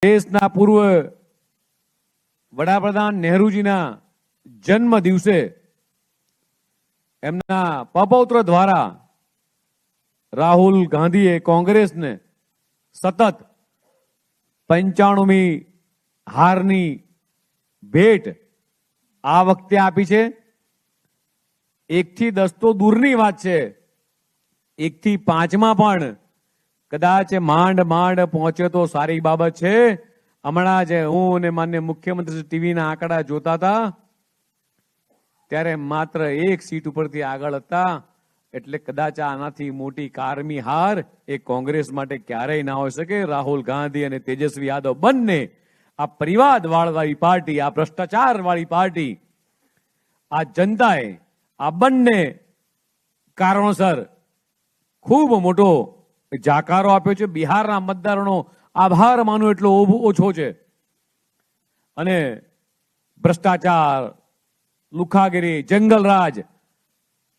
દેશના પૂર્વ વડાપ્રધાન નહેરુજીના જન્મ દિવસે એમના પપૌત્ર દ્વારા રાહુલ ગાંધીએ કોંગ્રેસને સતત 95મી હારની ભેટ આ વખતે આપી છે। 1 થી 10 તો દૂરની વાત છે, 1 થી 5માં પણ કદાચ માંડ માંડ પહોંચે તો સારી બાબત છે। હમણાં જ હું અને માન્ય મુખ્યમંત્રી ટીવીના આંકડા જોતા હતા ત્યારે માત્ર 1 સીટ ઉપરથી આગળ હતા, એટલે કદાચ આનાથી મોટી કારમી હાર એ કોંગ્રેસ માટે ક્યારેય ના હોઈ શકે। રાહુલ ગાંધી અને તેજસ્વી યાદવ બંને આ પરિવારવાળી પાર્ટી, આ ભ્રષ્ટાચારવાળી પાર્ટી, આ જનતાએ આ બંને કારણોસર ખૂબ મોટો જાકારો આપ્યો છે। બિહારના મતદારોનો આભાર માનવો એટલો ઓછો છે અને ભ્રષ્ટાચાર, લુખાગીરી, જંગલરાજ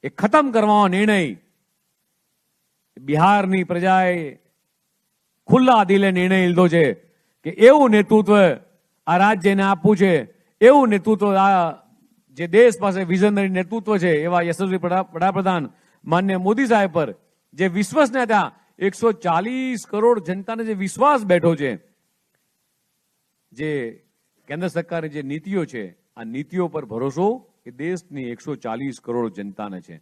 એ ખતમ કરવાનો નિર્ણય બિહારની પ્રજાએ ખુલ્લા દિલે નિર્ણય લીધો છે કે એવું નેતૃત્વ આ રાજ્યને આપવું છે, એવું નેતૃત્વ આ જે દેશ પાસે વિઝનરી નેતૃત્વ છે એવા યશસ્વી વડાપ્રધાન માન્ય મોદી સાહેબ પર જે વિશ્વસનીયતા 140 કરોડ જનતાને જે વિશ્વાસ બેઠો છે, જે કેન્દ્ર સરકારની જે નીતિઓ છે, આ નીતિઓ પર ભરોસો એ દેશની 140 કરોડ જનતાને છે।